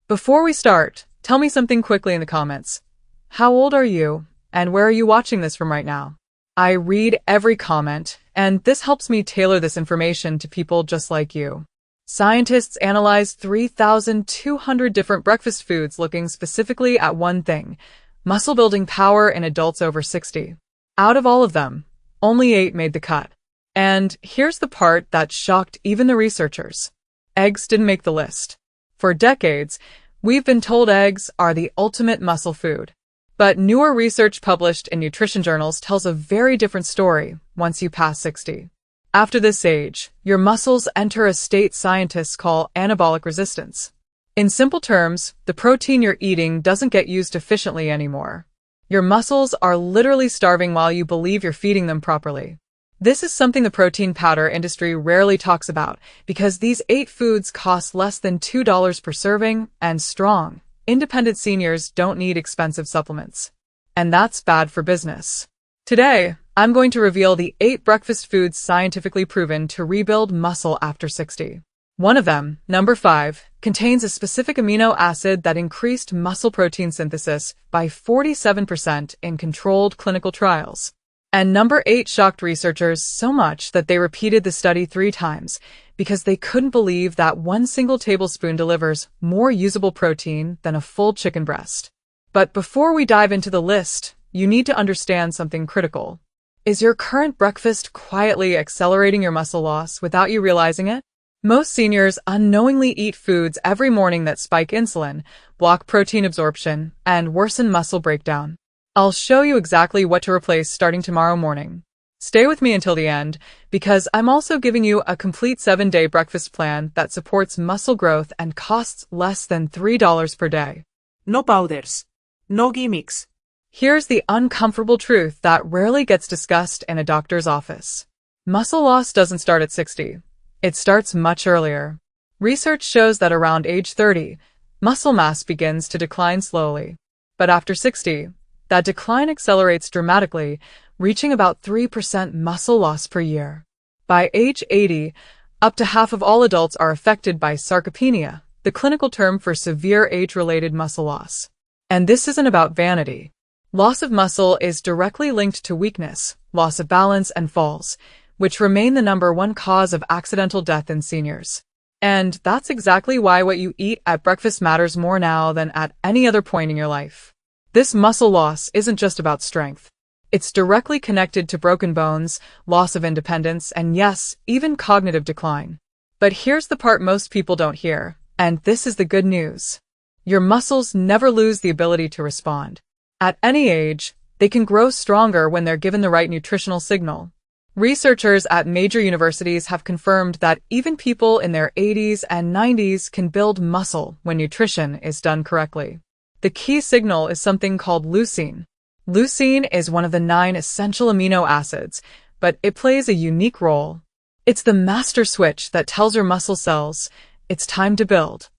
Before we start, tell me something quickly in the comments. How old are you, and where are you watching this from right now? I read every comment, and this helps me tailor this information to people just like you. Scientists analyzed 3,200 different breakfast foods looking specifically at one thing: muscle building power in adults over 60. Out of all of them, only 8 made the cut. And here's the part that shocked even the researchers. Eggs didn't make the list. For decades, we've been told eggs are the ultimate muscle food. But newer research published in nutrition journals tells a very different story once you pass 60. After this age, your muscles enter a state scientists call anabolic resistance. In simple terms, the protein you're eating doesn't get used efficiently anymore. Your muscles are literally starving while you believe you're feeding them properly. This is something the protein powder industry rarely talks about because these 8 foods cost less than $2 per serving, and strong, independent seniors don't need expensive supplements. And that's bad for business. Today, I'm going to reveal the 8 breakfast foods scientifically proven to rebuild muscle after 60. One of them, number 5, contains a specific amino acid that increased muscle protein synthesis by 47% in controlled clinical trials. And number 8 shocked researchers so much that they repeated the study 3 times because they couldn't believe that one single tablespoon delivers more usable protein than a full chicken breast. But before we dive into the list, you need to understand something critical. Is your current breakfast quietly accelerating your muscle loss without you realizing it? Most seniors unknowingly eat foods every morning that spike insulin, block protein absorption, and worsen muscle breakdown. I'll show you exactly what to replace starting tomorrow morning. Stay with me until the end, because I'm also giving you a complete 7-day breakfast plan that supports muscle growth and costs less than $3 per day. No powders. No gimmicks. Here's the uncomfortable truth that rarely gets discussed in a doctor's office. Muscle loss doesn't start at 60. It starts much earlier. Research shows that around age 30, muscle mass begins to decline slowly. But after 60, that decline accelerates dramatically, reaching about 3% muscle loss per year. By age 80, up to half of all adults are affected by sarcopenia, the clinical term for severe age-related muscle loss. And this isn't about vanity. Loss of muscle is directly linked to weakness, loss of balance, and falls, which remain the number 1 cause of accidental death in seniors. And that's exactly why what you eat at breakfast matters more now than at any other point in your life. This muscle loss isn't just about strength. It's directly connected to broken bones, loss of independence, and yes, even cognitive decline. But here's the part most people don't hear, and this is the good news. Your muscles never lose the ability to respond. At any age, they can grow stronger when they're given the right nutritional signal. Researchers at major universities have confirmed that even people in their 80s and 90s can build muscle when nutrition is done correctly. The key signal is something called leucine. Leucine is one of the 9 essential amino acids, but it plays a unique role. It's the master switch that tells your muscle cells, it's time to build.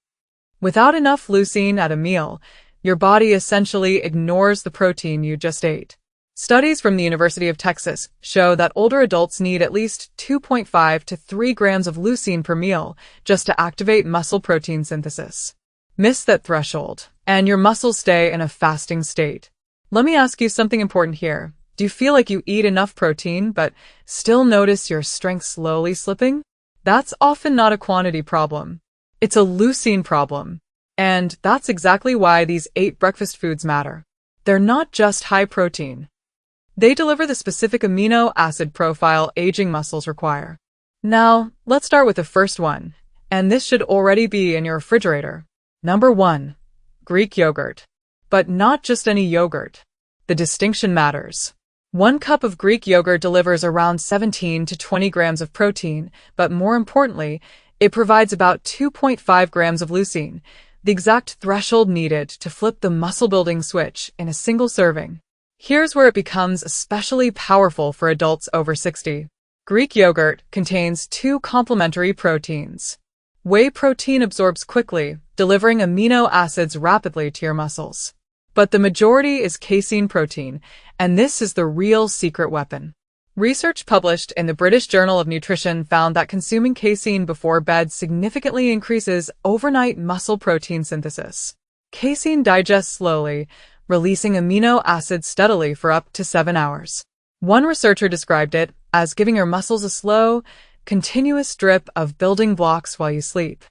Without enough leucine at a meal, your body essentially ignores the protein you just ate. Studies from the University of Texas show that older adults need at least 2.5 to 3 grams of leucine per meal just to activate muscle protein synthesis. Miss that threshold, and your muscles stay in a fasting state. Let me ask you something important here. Do you feel like you eat enough protein but still notice your strength slowly slipping? That's often not a quantity problem. It's a leucine problem. And that's exactly why these 8 breakfast foods matter. They're not just high protein. They deliver the specific amino acid profile aging muscles require. Now, let's start with the first one, and this should already be in your refrigerator. Number 1. Greek yogurt. But not just any yogurt. The distinction matters. 1 cup of Greek yogurt delivers around 17 to 20 grams of protein, but more importantly, it provides about 2.5 grams of leucine, the exact threshold needed to flip the muscle-building switch in a single serving. Here's where it becomes especially powerful for adults over 60. Greek yogurt contains 2 complementary proteins. Whey protein absorbs quickly, delivering amino acids rapidly to your muscles. But the majority is casein protein, and this is the real secret weapon. Research published in the British Journal of Nutrition found that consuming casein before bed significantly increases overnight muscle protein synthesis. Casein digests slowly, releasing amino acids steadily for up to 7 hours. One researcher described it as giving your muscles a slow, continuous drip of building blocks while you sleep.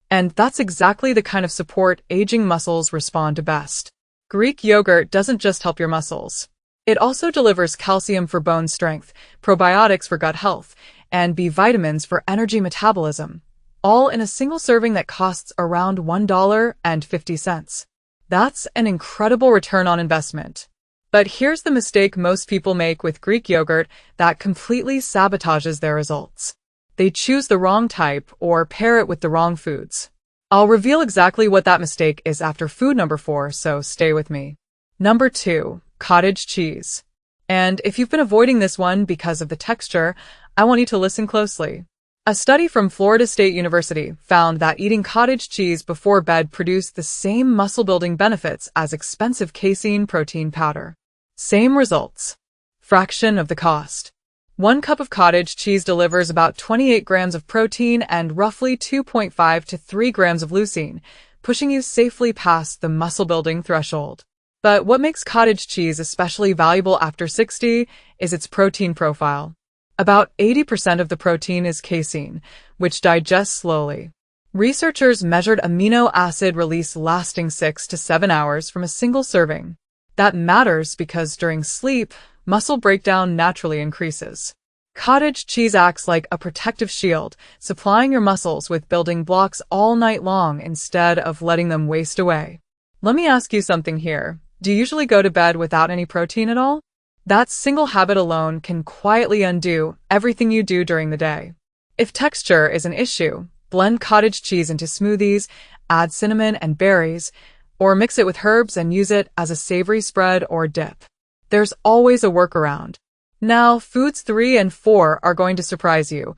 And that's exactly the kind of support aging muscles respond to best. Greek yogurt doesn't just help your muscles. It also delivers calcium for bone strength, probiotics for gut health, and B vitamins for energy metabolism, all in a single serving that costs around $1.50. That's an incredible return on investment. But here's the mistake most people make with Greek yogurt that completely sabotages their results. They choose the wrong type or pair it with the wrong foods. I'll reveal exactly what that mistake is after food number 4, so stay with me. Number 2. Cottage cheese. And if you've been avoiding this one because of the texture, I want you to listen closely. A study from Florida State University found that eating cottage cheese before bed produced the same muscle-building benefits as expensive casein protein powder. Same results. Fraction of the cost. 1 cup of cottage cheese delivers about 28 grams of protein and roughly 2.5 to 3 grams of leucine, pushing you safely past the muscle-building threshold. But what makes cottage cheese especially valuable after 60 is its protein profile. About 80% of the protein is casein, which digests slowly. Researchers measured amino acid release lasting 6 to 7 hours from a single serving. That matters because during sleep, muscle breakdown naturally increases. Cottage cheese acts like a protective shield, supplying your muscles with building blocks all night long instead of letting them waste away. Let me ask you something here. Do you usually go to bed without any protein at all? That single habit alone can quietly undo everything you do during the day. If texture is an issue, blend cottage cheese into smoothies, add cinnamon and berries, or mix it with herbs and use it as a savory spread or dip. There's always a workaround. Now, foods 3 and 4 are going to surprise you,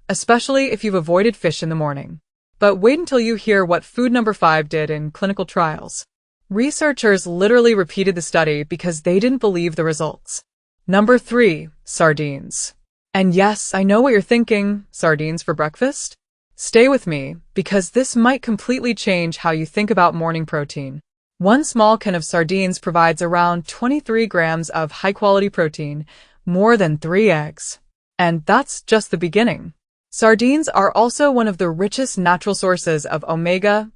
especially if you've avoided fish in the morning. But wait until you hear what food number 5 did in clinical trials. Researchers literally repeated the study because they didn't believe the results. Number 3, sardines. And yes, I know what you're thinking, sardines for breakfast? Stay with me, because this might completely change how you think about morning protein. 1 small can of sardines provides around 23 grams of high-quality protein, more than 3 eggs. And that's just the beginning. Sardines are also one of the richest natural sources of omega-3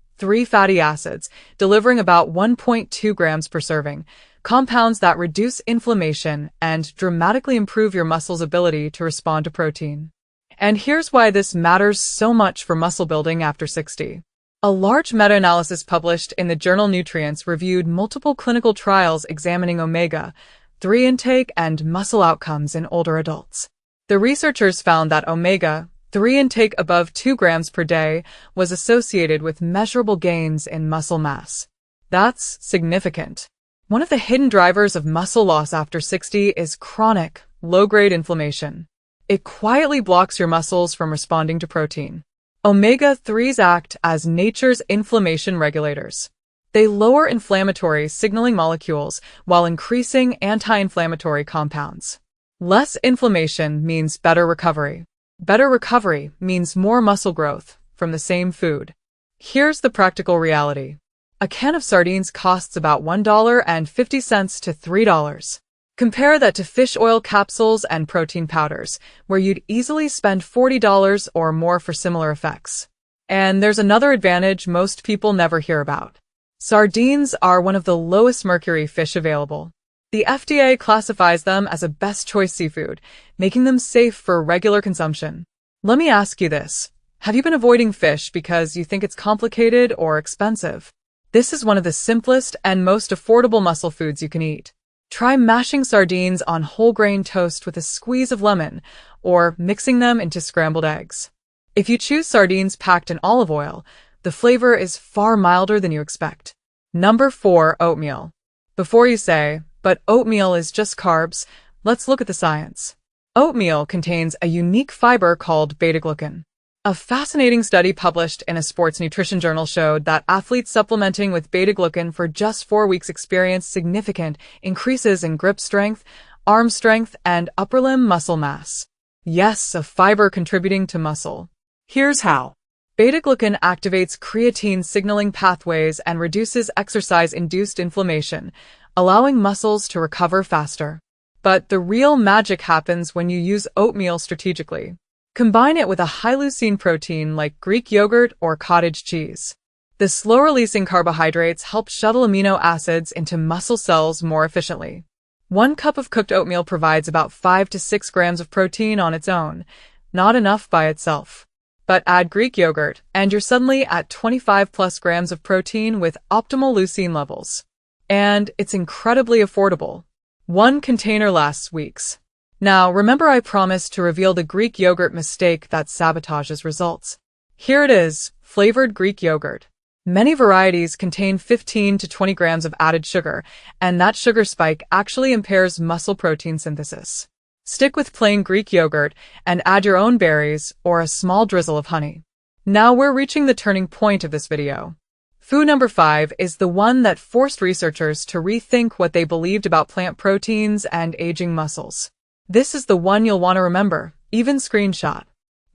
fatty acids, delivering about 1.2 grams per serving, compounds that reduce inflammation and dramatically improve your muscles' ability to respond to protein. And here's why this matters so much for muscle building after 60. A large meta-analysis published in the journal Nutrients reviewed multiple clinical trials examining omega-3 intake and muscle outcomes in older adults. The researchers found that omega-3 intake above 2 grams per day was associated with measurable gains in muscle mass. That's significant. One of the hidden drivers of muscle loss after 60 is chronic, low-grade inflammation. It quietly blocks your muscles from responding to protein. Omega-3s act as nature's inflammation regulators. They lower inflammatory signaling molecules while increasing anti-inflammatory compounds. Less inflammation means better recovery. Better recovery means more muscle growth from the same food. Here's the practical reality. A can of sardines costs about $1.50 to $3. Compare that to fish oil capsules and protein powders, where you'd easily spend $40 or more for similar effects. And there's another advantage most people never hear about. Sardines are one of the lowest mercury fish available. The FDA classifies them as a best choice seafood, making them safe for regular consumption. Let me ask you this. Have you been avoiding fish because you think it's complicated or expensive? This is one of the simplest and most affordable muscle foods you can eat. Try mashing sardines on whole grain toast with a squeeze of lemon, or mixing them into scrambled eggs. If you choose sardines packed in olive oil, the flavor is far milder than you expect. Number 4, oatmeal. Before you say, but oatmeal is just carbs, let's look at the science. Oatmeal contains a unique fiber called beta-glucan. A fascinating study published in a sports nutrition journal showed that athletes supplementing with beta-glucan for just 4 weeks experienced significant increases in grip strength, arm strength, and upper limb muscle mass. Yes, a fiber contributing to muscle. Here's how. Beta-glucan activates creatine signaling pathways and reduces exercise-induced inflammation, allowing muscles to recover faster. But the real magic happens when you use oatmeal strategically. Combine it with a high leucine protein like Greek yogurt or cottage cheese. The slow-releasing carbohydrates help shuttle amino acids into muscle cells more efficiently. 1 cup of cooked oatmeal provides about 5 to 6 grams of protein on its own, not enough by itself. But add Greek yogurt, and you're suddenly at 25 plus grams of protein with optimal leucine levels. And it's incredibly affordable. 1 container lasts weeks. Now, remember I promised to reveal the Greek yogurt mistake that sabotages results. Here it is, flavored Greek yogurt. Many varieties contain 15 to 20 grams of added sugar, and that sugar spike actually impairs muscle protein synthesis. Stick with plain Greek yogurt and add your own berries or a small drizzle of honey. Now we're reaching the turning point of this video. Food number 5 is the one that forced researchers to rethink what they believed about plant proteins and aging muscles. This is the one you'll want to remember, even screenshot.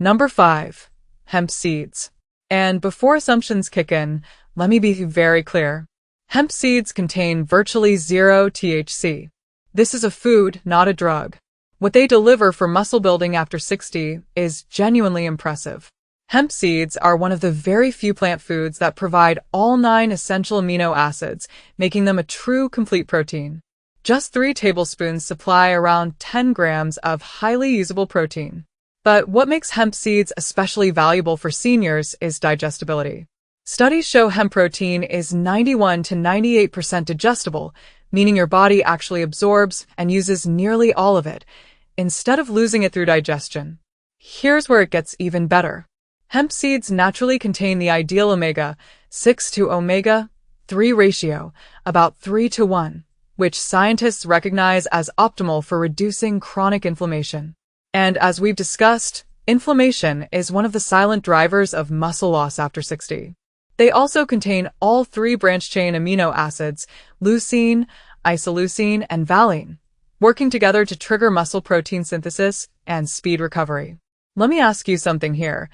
Number 5. Hemp seeds. And before assumptions kick in, let me be very clear. Hemp seeds contain virtually zero THC. This is a food, not a drug. What they deliver for muscle building after 60 is genuinely impressive. Hemp seeds are one of the very few plant foods that provide all 9 essential amino acids, making them a true complete protein. Just 3 tablespoons supply around 10 grams of highly usable protein. But what makes hemp seeds especially valuable for seniors is digestibility. Studies show hemp protein is 91 to 98% digestible, meaning your body actually absorbs and uses nearly all of it, instead of losing it through digestion. Here's where it gets even better. Hemp seeds naturally contain the ideal omega-6 to omega-3 ratio, about 3 to 1, which scientists recognize as optimal for reducing chronic inflammation. And as we've discussed, inflammation is one of the silent drivers of muscle loss after 60. They also contain all 3 branched-chain amino acids, leucine, isoleucine, and valine, working together to trigger muscle protein synthesis and speed recovery. Let me ask you something here.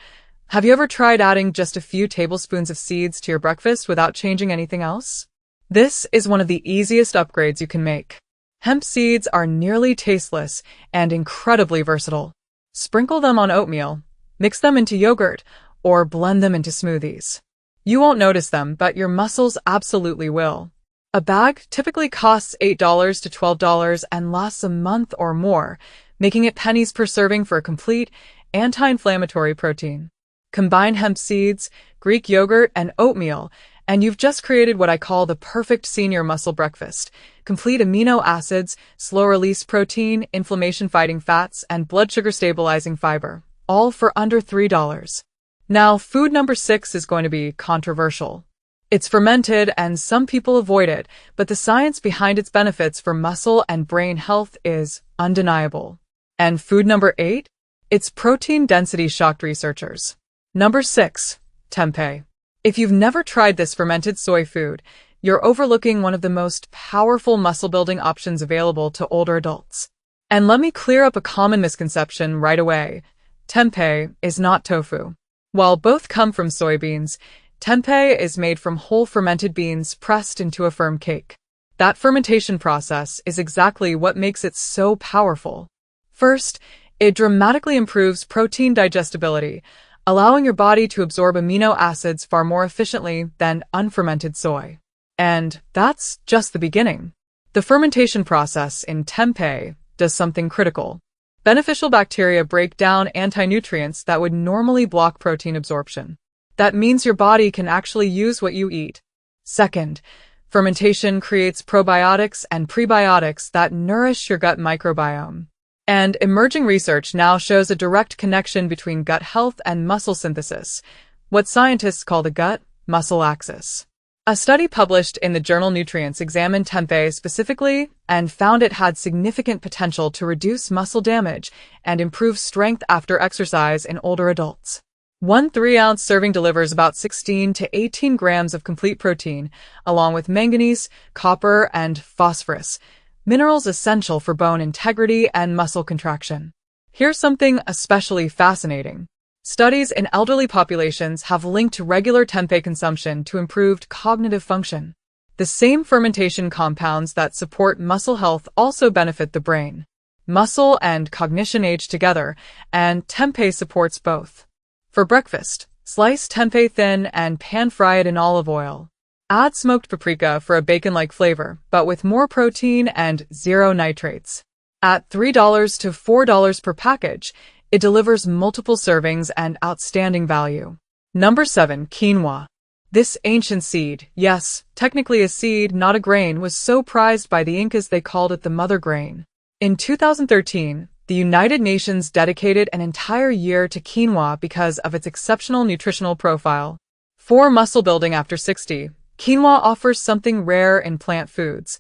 Have you ever tried adding just a few tablespoons of seeds to your breakfast without changing anything else? This is one of the easiest upgrades you can make. Hemp seeds are nearly tasteless and incredibly versatile. Sprinkle them on oatmeal, mix them into yogurt, or blend them into smoothies. You won't notice them, but your muscles absolutely will. A bag typically costs $8 to $12 and lasts a month or more, making it pennies per serving for a complete, anti-inflammatory protein. Combine hemp seeds, Greek yogurt, and oatmeal, and you've just created what I call the perfect senior muscle breakfast. Complete amino acids, slow-release protein, inflammation-fighting fats, and blood sugar-stabilizing fiber, all for under $3. Now, food number 6 is going to be controversial. It's fermented, and some people avoid it, but the science behind its benefits for muscle and brain health is undeniable. And food number 8? Its protein density shocked researchers. Number 6. Tempeh. If you've never tried this fermented soy food, you're overlooking one of the most powerful muscle-building options available to older adults. And let me clear up a common misconception right away. Tempeh is not tofu. While both come from soybeans, tempeh is made from whole fermented beans pressed into a firm cake. That fermentation process is exactly what makes it so powerful. First, it dramatically improves protein digestibility, allowing your body to absorb amino acids far more efficiently than unfermented soy. And that's just the beginning. The fermentation process in tempeh does something critical. Beneficial bacteria break down anti-nutrients that would normally block protein absorption. That means your body can actually use what you eat. Second, fermentation creates probiotics and prebiotics that nourish your gut microbiome. And emerging research now shows a direct connection between gut health and muscle synthesis, what scientists call the gut-muscle axis. A study published in the journal Nutrients examined tempeh specifically and found it had significant potential to reduce muscle damage and improve strength after exercise in older adults. One 3-ounce serving delivers about 16 to 18 grams of complete protein, along with manganese, copper, and phosphorus, minerals essential for bone integrity and muscle contraction. Here's something especially fascinating. Studies in elderly populations have linked regular tempeh consumption to improved cognitive function. The same fermentation compounds that support muscle health also benefit the brain. Muscle and cognition age together, and tempeh supports both. For breakfast, slice tempeh thin and pan-fry it in olive oil. Add smoked paprika for a bacon-like flavor, but with more protein and zero nitrates. At $3 to $4 per package, it delivers multiple servings and outstanding value. Number 7. Quinoa. This ancient seed, yes, technically a seed, not a grain, was so prized by the Incas they called it the mother grain. In 2013, the United Nations dedicated an entire year to quinoa because of its exceptional nutritional profile. For muscle building after 60, quinoa offers something rare in plant foods: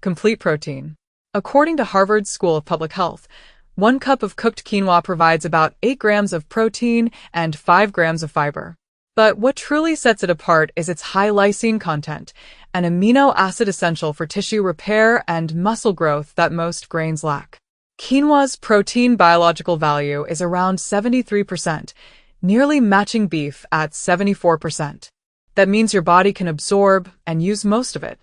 complete protein. According to Harvard School of Public Health, 1 cup of cooked quinoa provides about 8 grams of protein and 5 grams of fiber. But what truly sets it apart is its high leucine content, an amino acid essential for tissue repair and muscle growth that most grains lack. Quinoa's protein biological value is around 73%, nearly matching beef at 74%. That means your body can absorb and use most of it.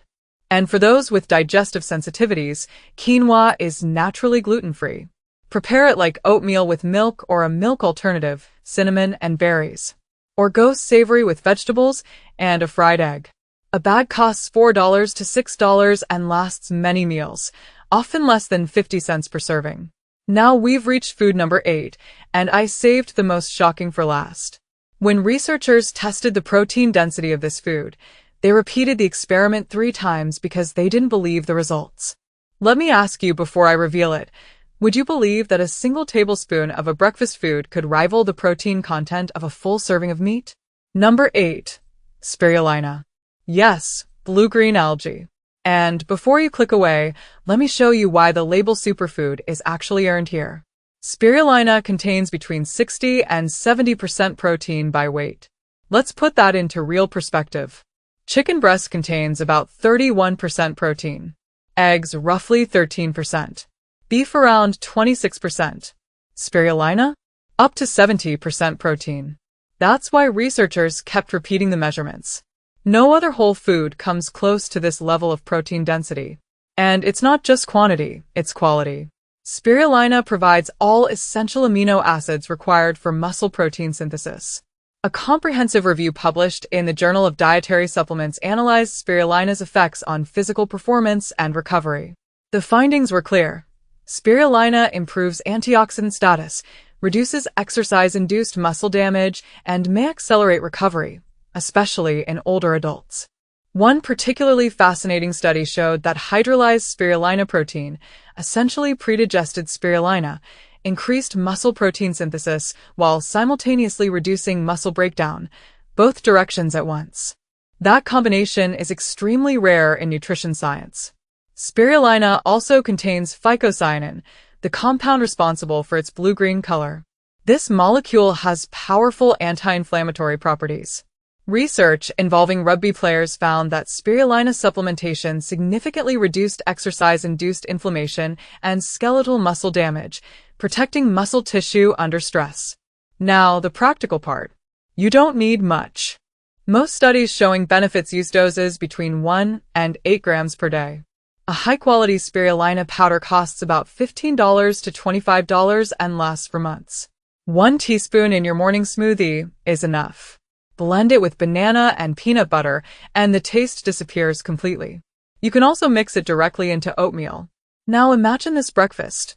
And for those with digestive sensitivities, quinoa is naturally gluten-free. Prepare it like oatmeal with milk or a milk alternative, cinnamon and berries. Or go savory with vegetables and a fried egg. A bag costs $4 to $6 and lasts many meals, often less than 50 cents per serving. Now we've reached food number 8, and I saved the most shocking for last. When researchers tested the protein density of this food, they repeated the experiment 3 times because they didn't believe the results. Let me ask you before I reveal it, would you believe that a single tablespoon of a breakfast food could rival the protein content of a full serving of meat? Number 8. Spirulina. Yes, blue-green algae. And before you click away, let me show you why the label superfood is actually earned here. Spirulina contains between 60 and 70% protein by weight. Let's put that into real perspective. Chicken breast contains about 31% protein. Eggs roughly 13%. Beef around 26%. Spirulina? Up to 70% protein. That's why researchers kept repeating the measurements. No other whole food comes close to this level of protein density. And it's not just quantity, it's quality. Spirulina provides all essential amino acids required for muscle protein synthesis. A comprehensive review published in the Journal of Dietary Supplements analyzed spirulina's effects on physical performance and recovery. The findings were clear. Spirulina improves antioxidant status, reduces exercise-induced muscle damage, and may accelerate recovery, especially in older adults. One particularly fascinating study showed that hydrolyzed spirulina protein, essentially predigested spirulina, increased muscle protein synthesis while simultaneously reducing muscle breakdown, both directions at once. That combination is extremely rare in nutrition science. Spirulina also contains phycocyanin, the compound responsible for its blue-green color. This molecule has powerful anti-inflammatory properties. Research involving rugby players found that spirulina supplementation significantly reduced exercise-induced inflammation and skeletal muscle damage, protecting muscle tissue under stress. Now, the practical part. You don't need much. Most studies showing benefits use doses between 1 and 8 grams per day. A high-quality spirulina powder costs about $15 to $25 and lasts for months. 1 teaspoon in your morning smoothie is enough. Blend it with banana and peanut butter, and the taste disappears completely. You can also mix it directly into oatmeal. Now imagine this breakfast.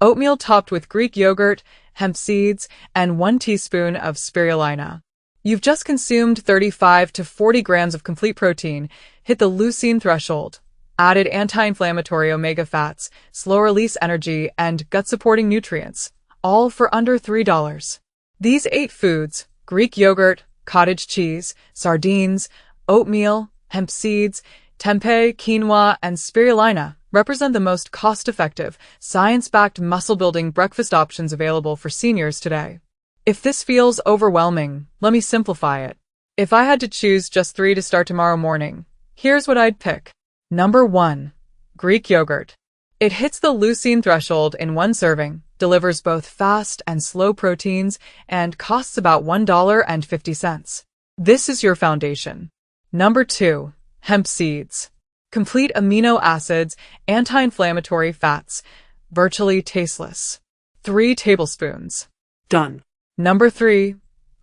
Oatmeal topped with Greek yogurt, hemp seeds, and 1 teaspoon of spirulina. You've just consumed 35 to 40 grams of complete protein, hit the leucine threshold, added anti-inflammatory omega fats, slow-release energy, and gut-supporting nutrients, all for under $3. These 8 foods, Greek yogurt, cottage cheese, sardines, oatmeal, hemp seeds, tempeh, quinoa, and spirulina, represent the most cost-effective, science-backed muscle-building breakfast options available for seniors today. If this feels overwhelming, let me simplify it. If I had to choose just 3 to start tomorrow morning, here's what I'd pick. Number 1. Greek yogurt. It hits the leucine threshold in one serving, delivers both fast and slow proteins, and costs about $1.50. This is your foundation. Number 2. Hemp seeds. Complete amino acids, anti-inflammatory fats, virtually tasteless. 3 tablespoons. Done. Number 3.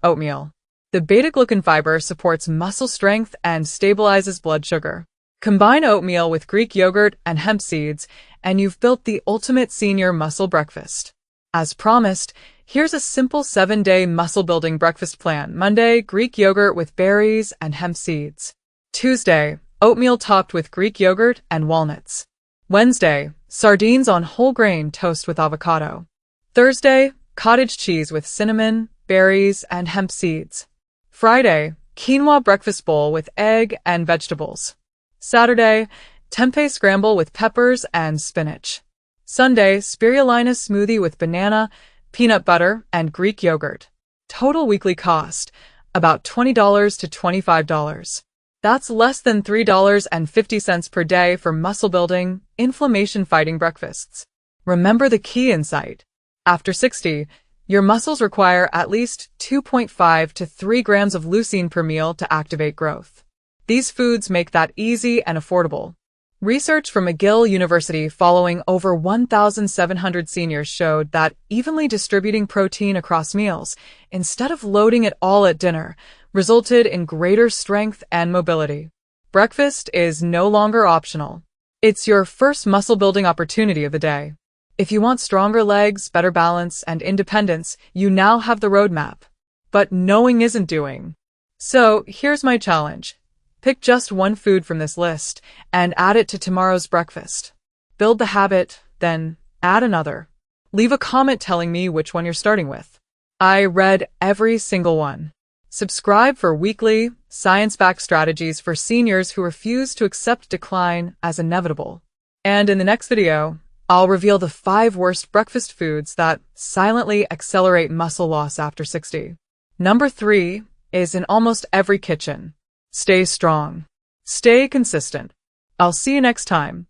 Oatmeal. The beta-glucan fiber supports muscle strength and stabilizes blood sugar. Combine oatmeal with Greek yogurt and hemp seeds, and you've built the ultimate senior muscle breakfast. As promised, here's a simple 7-day muscle-building breakfast plan. Monday, Greek yogurt with berries and hemp seeds. Tuesday, oatmeal topped with Greek yogurt and walnuts. Wednesday, sardines on whole grain toast with avocado. Thursday, cottage cheese with cinnamon, berries, and hemp seeds. Friday, quinoa breakfast bowl with egg and vegetables. Saturday, tempeh scramble with peppers and spinach. Sunday, spirulina smoothie with banana, peanut butter, and Greek yogurt. Total weekly cost, about $20 to $25. That's less than $3.50 per day for muscle-building, inflammation-fighting breakfasts. Remember the key insight. After 60, your muscles require at least 2.5 to 3 grams of leucine per meal to activate growth. These foods make that easy and affordable. Research from McGill University following over 1,700 seniors showed that evenly distributing protein across meals, instead of loading it all at dinner, resulted in greater strength and mobility. Breakfast is no longer optional. It's your first muscle-building opportunity of the day. If you want stronger legs, better balance, and independence, you now have the roadmap. But knowing isn't doing. So here's my challenge. Pick just one food from this list and add it to tomorrow's breakfast. Build the habit, then add another. Leave a comment telling me which one you're starting with. I read every single one. Subscribe for weekly, science-backed strategies for seniors who refuse to accept decline as inevitable. And in the next video, I'll reveal the 5 worst breakfast foods that silently accelerate muscle loss after 60. Number 3 is in almost every kitchen. Stay strong. Stay consistent. I'll see you next time.